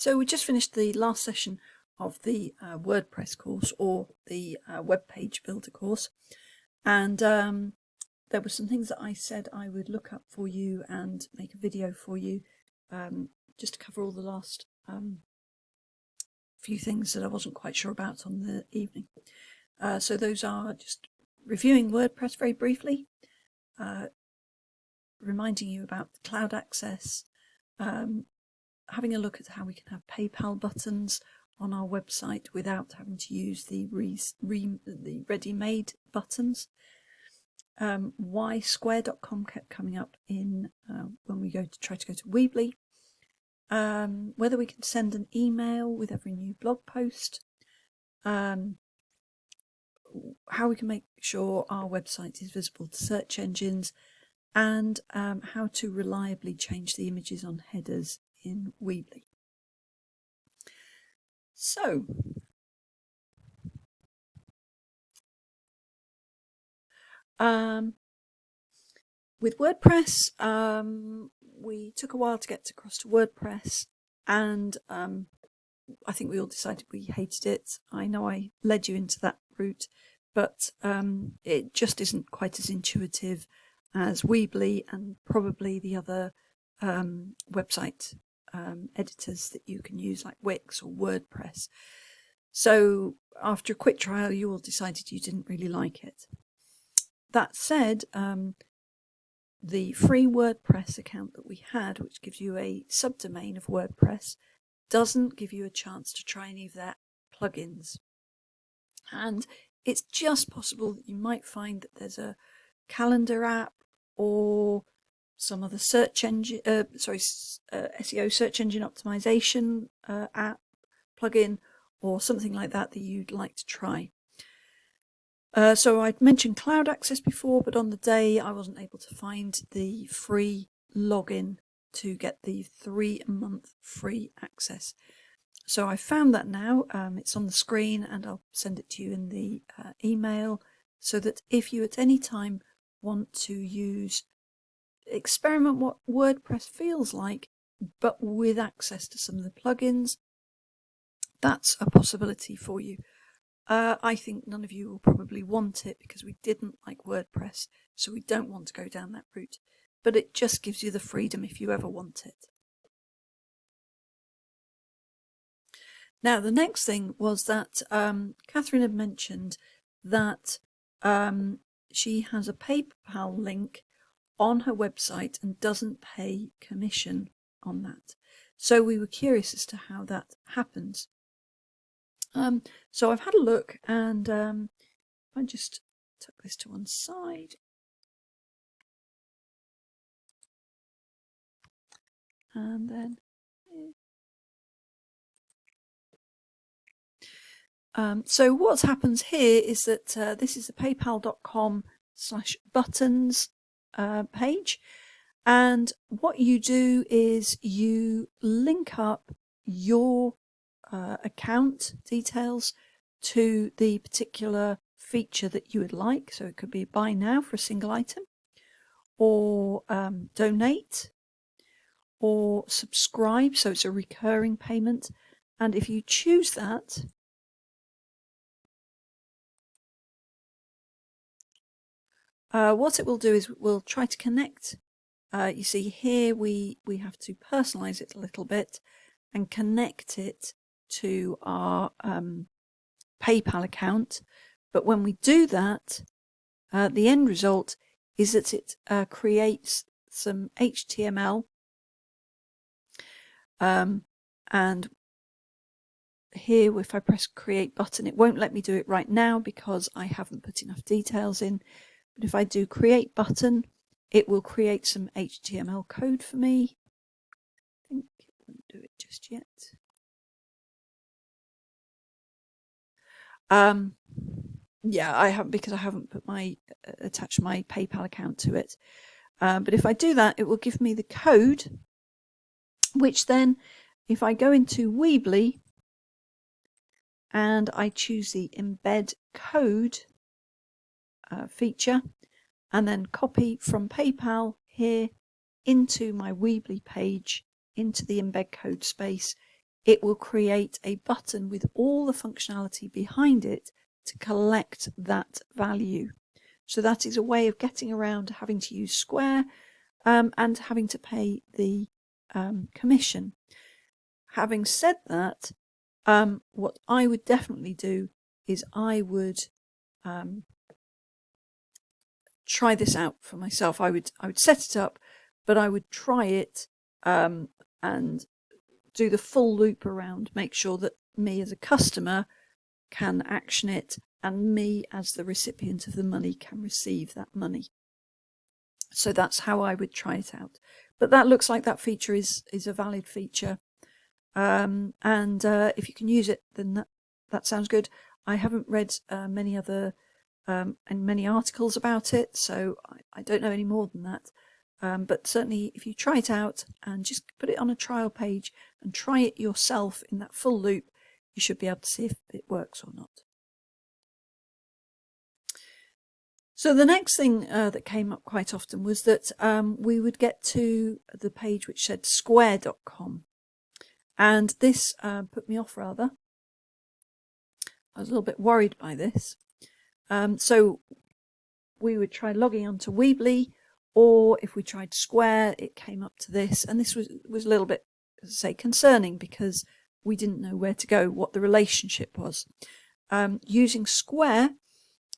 So we just finished the last session of the WordPress course, or the web page builder course, and there were some things that I said I would look up for you and make a video for you, just to cover all the last few things that I wasn't quite sure about on the evening. So those are just reviewing WordPress very briefly, reminding you about Cloudaccess, having a look at how we can have PayPal buttons on our website without having to use the ready-made buttons. Why square.com kept coming up in when we try to go to Weebly. Whether we can send an email with every new blog post. How we can make sure our website is visible to search engines, and how to reliably change the images on headers in Weebly. So, with WordPress, we took a while to get across to WordPress, and I think we all decided we hated it. I know I led you into that route, but it just isn't quite as intuitive as Weebly and probably the other website editors that you can use, like Wix or WordPress. So after a quick trial, you all decided you didn't really like it. That said, the free WordPress account that we had, which gives you a subdomain of WordPress, doesn't give you a chance to try any of their plugins. And it's just possible that you might find that there's a calendar app or some other search engine, SEO search engine optimization app plugin, or something like that you'd like to try. So I'd mentioned Cloudaccess before, but on the day I wasn't able to find the free login to get the 3-month free access. So I found that now. It's on the screen, and I'll send it to you in the email, so that if you at any time want to experiment what WordPress feels like, but with access to some of the plugins, that's a possibility for you. I think none of you will probably want it because we didn't like WordPress, so we don't want to go down that route. But it just gives you the freedom if you ever want it. Now, the next thing was that Catherine had mentioned that she has a PayPal link on her website and doesn't pay commission on that. So we were curious as to how that happens. So I've had a look, and I just tuck this to one side. And then so what happens here is that this is the paypal.com/buttons page, and what you do is you link up your account details to the particular feature that you would like. So it could be buy now for a single item, or donate, or subscribe, so it's a recurring payment. And if you choose that, what it will do is we'll try to connect. You see here we have to personalize it a little bit and connect it to our PayPal account. But when we do that, the end result is that it creates some HTML, and here if I press create button, it won't let me do it right now because I haven't put enough details in. But if I do create button, it will create some HTML code for me. I think it won't do it just yet. Yeah, I haven't, because I haven't put attached my PayPal account to it. But if I do that, it will give me the code, which then, if I go into Weebly and I choose the embed code feature, and then copy from PayPal here into my Weebly page, into the embed code space, it will create a button with all the functionality behind it to collect that value. So that is a way of getting around having to use Square and having to pay the commission. Having said that, what I would definitely do is I would try this out for myself. I would set it up, but I would try it and do the full loop around, make sure that me as a customer can action it and me as the recipient of the money can receive that money. So that's how I would try it out. But that looks like that feature is a valid feature. And if you can use it, then that sounds good. I haven't read many other and many articles about it, so I don't know any more than that. But certainly if you try it out and just put it on a trial page and try it yourself in that full loop, you should be able to see if it works or not. So the next thing that came up quite often was that we would get to the page which said square.com. And this put me off rather. I was a little bit worried by this. So we would try logging onto Weebly, or if we tried Square, it came up to this. And this was a little bit, as I say, concerning because we didn't know where to go, what the relationship was. Using Square,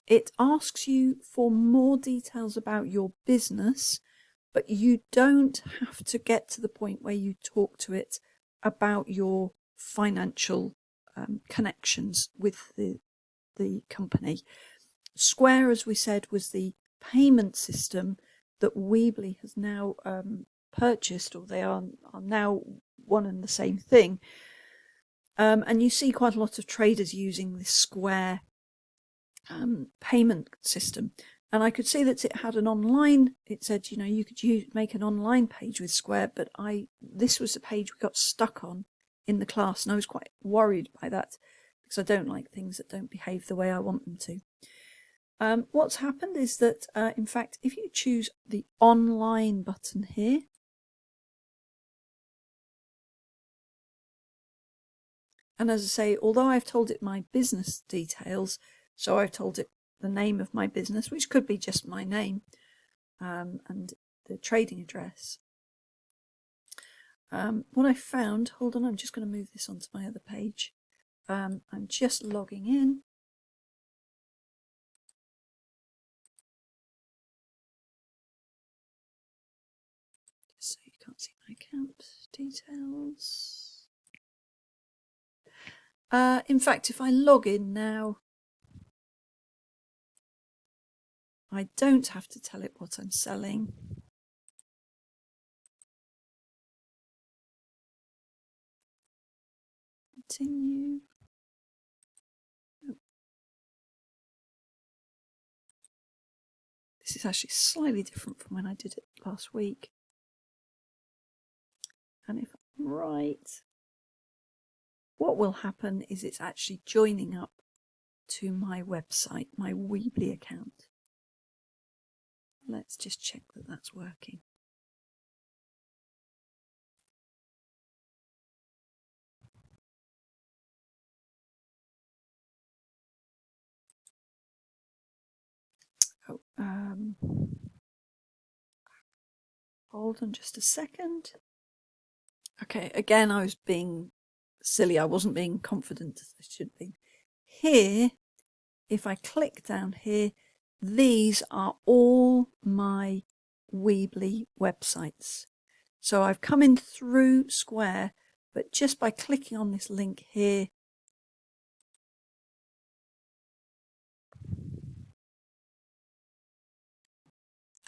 it asks you for more details about your business, but you don't have to get to the point where you talk to it about your financial connections with the company. Square, as we said, was the payment system that Weebly has now purchased, or they are now one and the same thing. And you see quite a lot of traders using this Square payment system. And I could see that it had an online, it said, you know, you could make an online page with Square, but this was the page we got stuck on in the class, and I was quite worried by that because I don't like things that don't behave the way I want them to. What's happened is that, in fact, if you choose the online button here, and as I say, although I've told it my business details, so I've told it the name of my business, which could be just my name, and the trading address. What I found, hold on, I'm just going to move this onto my other page. I'm just logging in. So you can't see my account details. In fact, if I log in now, I don't have to tell it what I'm selling. Continue. Oh. This is actually slightly different from when I did it last week. And if I'm right, what will happen is it's actually joining up to my website, my Weebly account. Let's just check that that's working. Oh, hold on just a second. Okay, again, I was being silly. I wasn't being confident as I should be. Here, if I click down here, these are all my Weebly websites. So I've come in through Square, but just by clicking on this link here,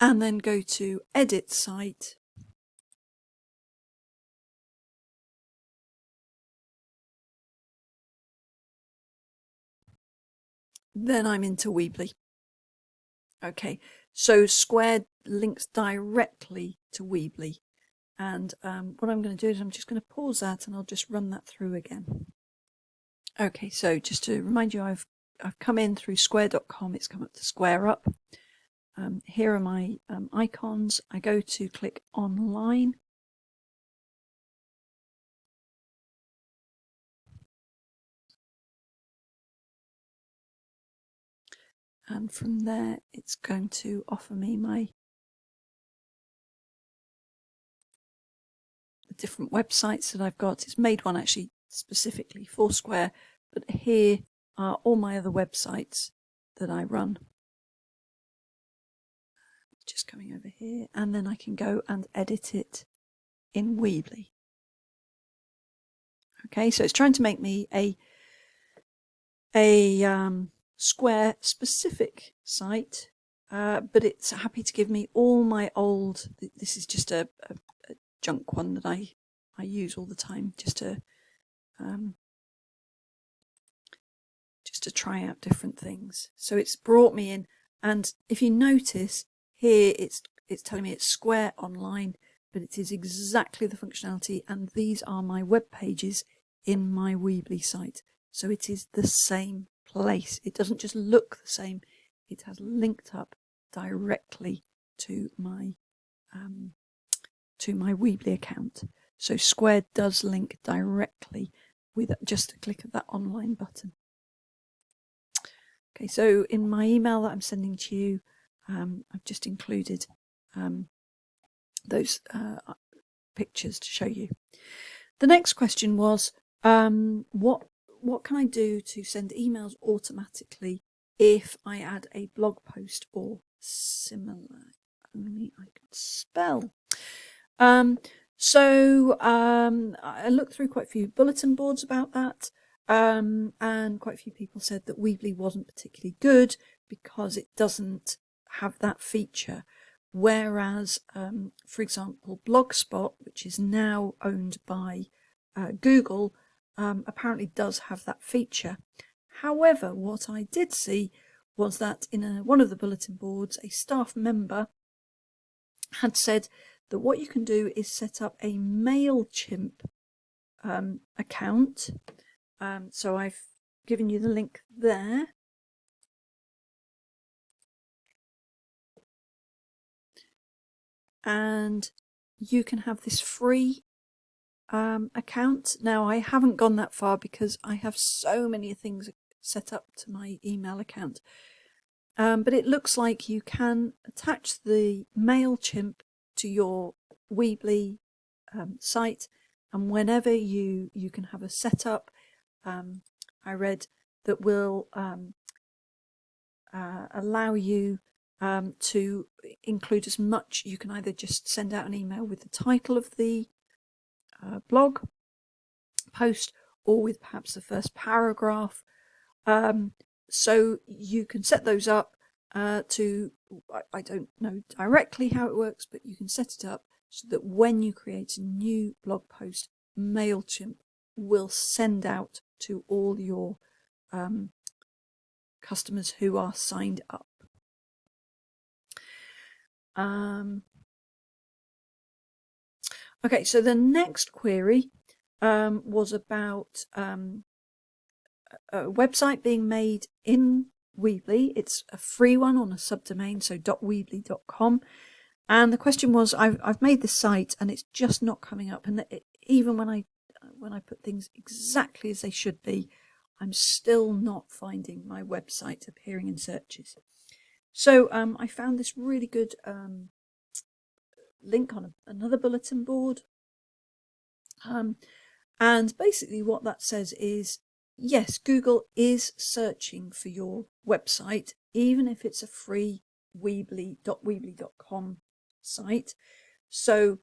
and then go to Edit Site, then I'm into Weebly. Okay, so Square links directly to Weebly. And what I'm going to do is I'm just going to pause that and I'll just run that through again. Okay, so just to remind you, I've come in through square.com. It's come up to Square Up. Here are my icons. I go to click online. and from there it's going to offer me the different websites that I've got. It's made one actually specifically for Square, but here are all my other websites that I run. Just coming over here, and then I can go and edit it in Weebly. Okay, so it's trying to make me a Square specific site, but it's happy to give me all my old. This is just a junk one that I use all the time, just to try out different things. So it's brought me in, and if you notice here, it's telling me it's Square Online, but it is exactly the functionality, and these are my web pages in my Weebly site. So it is the same place. It doesn't just look the same, it has linked up directly to my Weebly account. So Square does link directly with just a click of that online button. Okay, so in my email that I'm sending to you, I've just included those pictures to show you. The next question was, what can I do to send emails automatically if I add a blog post or similar? Only I can spell. So I looked through quite a few bulletin boards about that, and quite a few people said that Weebly wasn't particularly good because it doesn't have that feature. Whereas, for example, Blogspot, which is now owned by Google, apparently does have that feature. However, what I did see was that in one of the bulletin boards, a staff member had said that what you can do is set up a Mailchimp account. So I've given you the link there. And you can have this free account. Now, I haven't gone that far because I have so many things set up to my email account. But it looks like you can attach the Mailchimp to your Weebly site, and whenever you can have a setup, I read, that will allow you to include as much. You can either just send out an email with the title of the blog post, or with perhaps the first paragraph. So you can set those up to, I don't know directly how it works, but you can set it up so that when you create a new blog post, Mailchimp will send out to all your customers who are signed up. Okay, so the next query was about a website being made in Weebly. It's a free one on a subdomain, so .weebly.com. And the question was, I've made this site and it's just not coming up. And even when I put things exactly as they should be, I'm still not finding my website appearing in searches. So I found this really good link on another bulletin board. And basically what that says is, yes, Google is searching for your website, even if it's a free .weebly.com site. So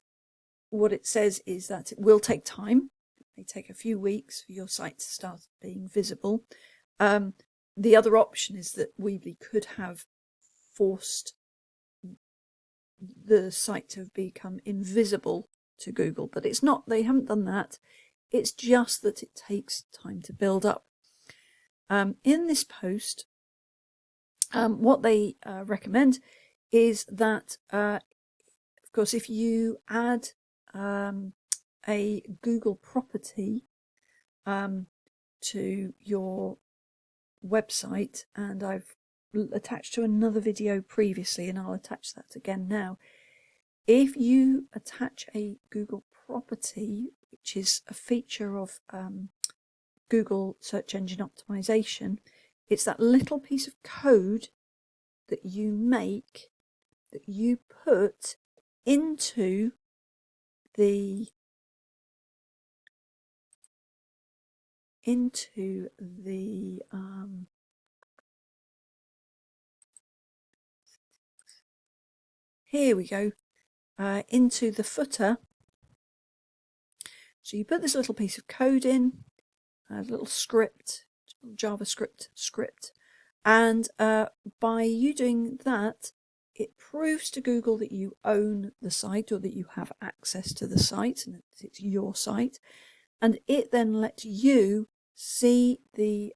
what it says is that it will take time. It may take a few weeks for your site to start being visible. The other option is that Weebly could have forced the site to have become invisible to Google, but it's not. They haven't done that. It's just that it takes time to build up. In this post, what they recommend is that, of course, if you add a Google property to your website, and I've attached to another video previously, and I'll attach that again now. If you attach a Google property, which is a feature of Google search engine optimization, it's that little piece of code that you make, that you put into the here we go, into the footer. So you put this little piece of code in, a little script, JavaScript script, and by you doing that, it proves to Google that you own the site or that you have access to the site and it's your site, and it then lets you see the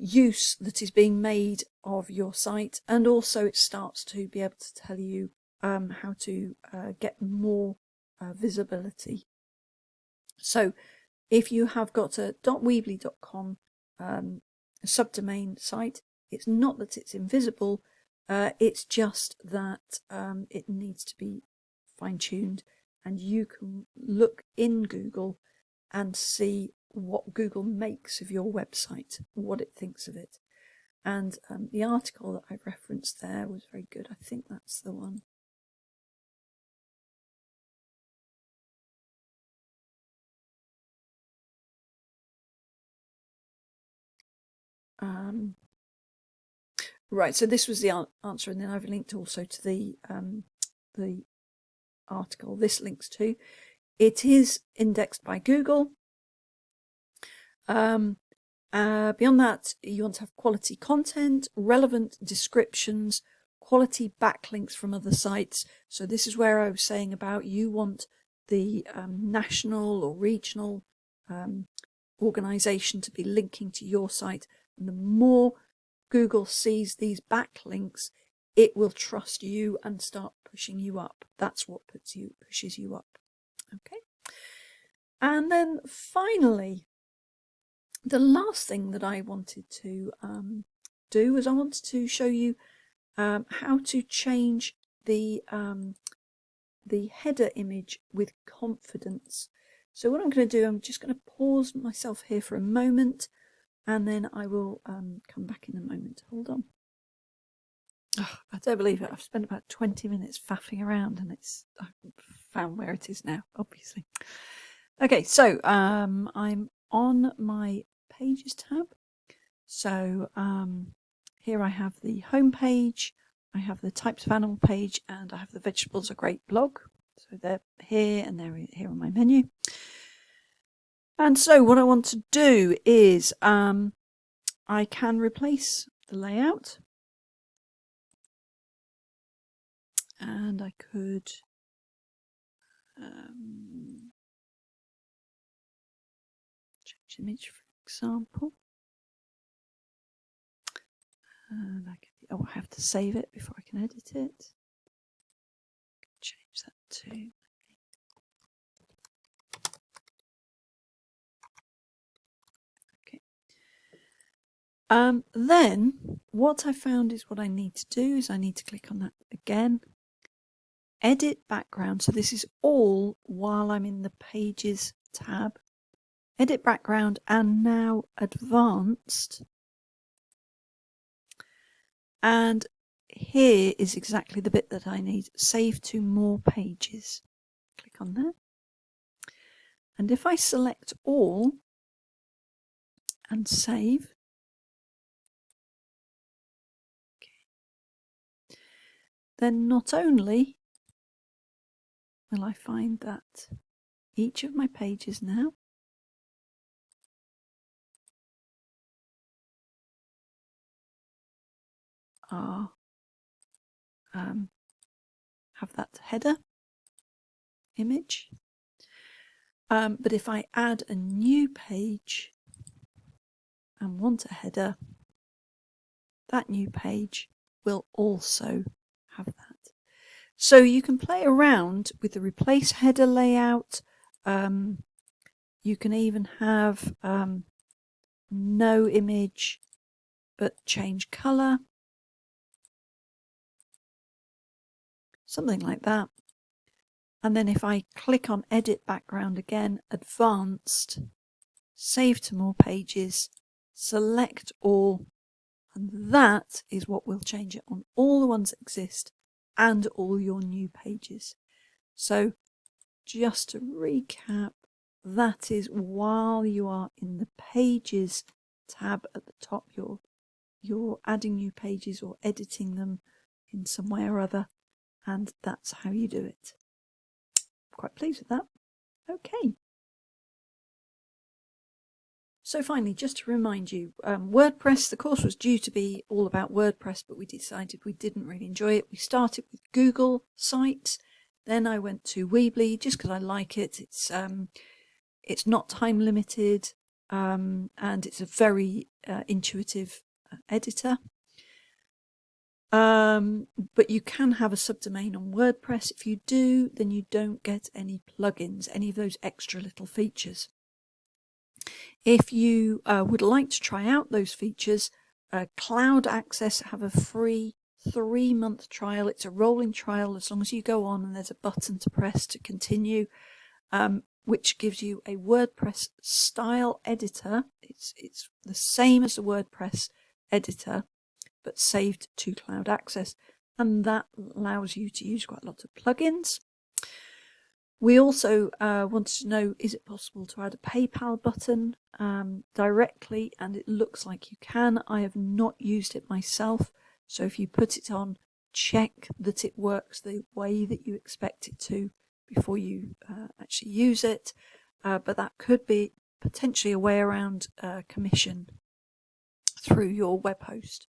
use that is being made of your site, and also it starts to be able to tell you how to get more visibility. So if you have got a .weebly.com subdomain site, it's not that it's invisible, it's just that it needs to be fine-tuned, and you can look in Google and see what Google makes of your website, what it thinks of it. And the article that I referenced there was very good. I think that's the one. Right, so this was the answer, and then I've linked also to the article this links to. It is indexed by Google. Beyond that, you want to have quality content, relevant descriptions, quality backlinks from other sites. So this is where I was saying about you want the national or regional organization to be linking to your site, and the more Google sees these backlinks, it will trust you and start pushing you up. That's what pushes you up. Okay. And then finally, the last thing that I wanted to do was I wanted to show you how to change the header image with confidence. So what I'm going to do, I'm just going to pause myself here for a moment, and then I will come back in a moment. Hold on. Oh, I don't believe it. I've spent about 20 minutes faffing around, and I've found where it is now, obviously. Okay, so I'm on my Pages tab. So here I have the home page, I have the types of animal page, and I have the vegetables are great blog. So they're here and they're here on my menu. And so what I want to do is I can replace the layout, and I could change image, for example. And I have to save it before I can edit it. Change that to then what I found is what I need to do is I need to click on that again, edit background. So this is all while I'm in the Pages tab, edit background, and now advanced. And here is exactly the bit that I need, save to more pages. Click on that. And if I select all and save, then not only will I find that each of my pages now are have that header image, but if I add a new page and want a header, that new page will also have that. So you can play around with the replace header layout. You can even have no image but change color, something like that. And then if I click on edit background again, advanced, save to more pages, select all, and that is what will change it on all the ones that exist and all your new pages. So just to recap, that is while you are in the Pages tab at the top, you're adding new pages or editing them in some way or other, and that's how you do it. Quite pleased with that. Okay. So finally, just to remind you, WordPress, the course was due to be all about WordPress, but we decided we didn't really enjoy it. We started with Google Sites, then I went to Weebly just because I like it. It's not time limited, and it's a very intuitive editor. But you can have a subdomain on WordPress. If you do, then you don't get any plugins, any of those extra little features. If you would like to try out those features, Cloudaccess have a free 3-month trial. It's a rolling trial as long as you go on and there's a button to press to continue, which gives you a WordPress style editor. It's the same as the WordPress editor, but saved to Cloudaccess, and that allows you to use quite a lot of plugins. We also wanted to know, is it possible to add a PayPal button directly? And it looks like you can. I have not used it myself, so if you put it on, check that it works the way that you expect it to before you actually use it. But that could be potentially a way around commission through your web host.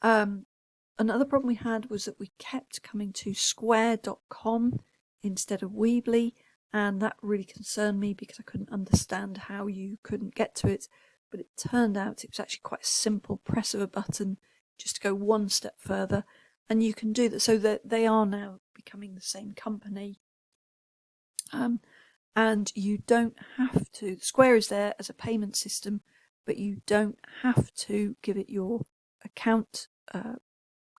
Another problem we had was that we kept coming to square.com instead of Weebly, and that really concerned me because I couldn't understand how you couldn't get to it. But it turned out it was actually quite a simple press of a button just to go one step further, and you can do that. So that they are now becoming the same company, and you don't have to. Square is there as a payment system, but you don't have to give it your account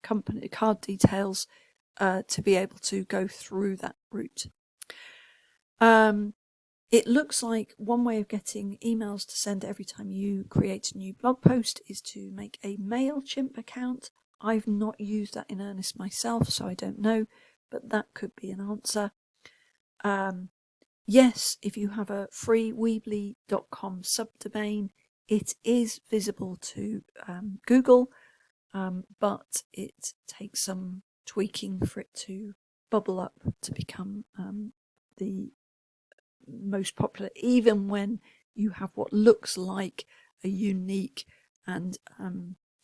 company card details to be able to go through that route. It looks like one way of getting emails to send every time you create a new blog post is to make a Mailchimp account. I've not used that in earnest myself, so I don't know, but that could be an answer. Yes, if you have a free Weebly.com subdomain, it is visible to Google, but it takes some tweaking for it to bubble up to become the most popular, even when you have what looks like a unique and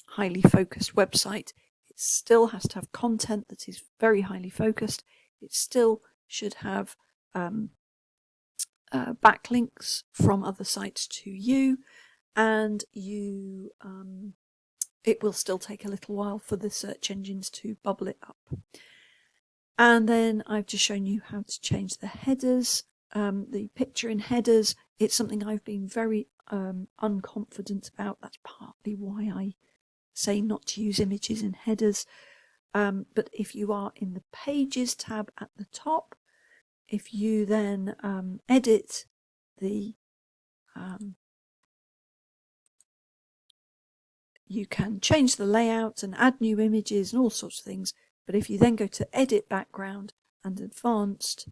highly focused website. It still has to have content that is very highly focused. It still should have backlinks from other sites to you, and you it will still take a little while for the search engines to bubble it up. And then I've just shown you how to change the headers, the picture in headers. It's something I've been very unconfident about. That's partly why I say not to use images in headers. But if you are in the Pages tab at the top, if you then edit the you can change the layout and add new images and all sorts of things. But if you then go to Edit Background and Advanced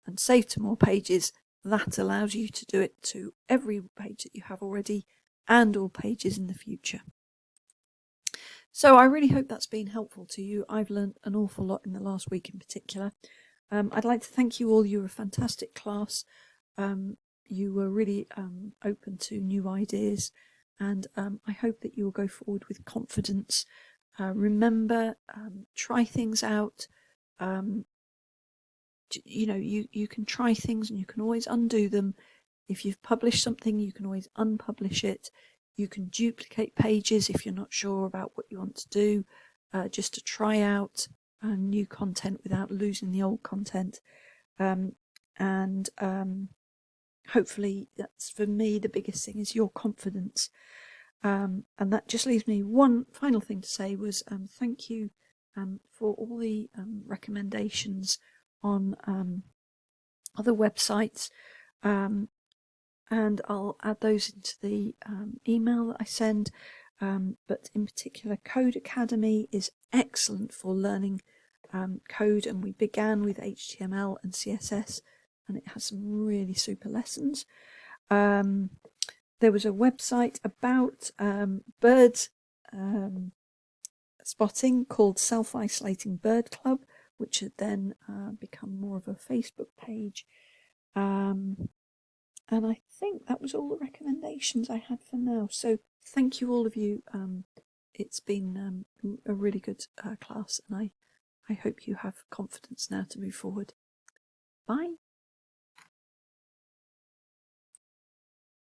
and Save to More Pages, that allows you to do it to every page that you have already and all pages in the future. So I really hope that's been helpful to you. I've learned an awful lot in the last week in particular. I'd like to thank you all. You were a fantastic class. You were really open to new ideas, and I hope that you'll go forward with confidence. Remember, try things out. You know, you can try things and you can always undo them. If you've published something, you can always unpublish it. You can duplicate pages if you're not sure about what you want to do, just to try out new content without losing the old content. Hopefully that's, for me, the biggest thing is your confidence. And that just leaves me one final thing to say was thank you for all the recommendations on other websites. and I'll add those into the email that I send. But in particular, Code Academy is excellent for learning code, and we began with HTML and CSS, and it has some really super lessons. There was a website about bird spotting called Self-Isolating Bird Club, which had then become more of a Facebook page. And I think that was all the recommendations I had for now. So thank you, all of you. It's been a really good class, and I hope you have confidence now to move forward. Bye.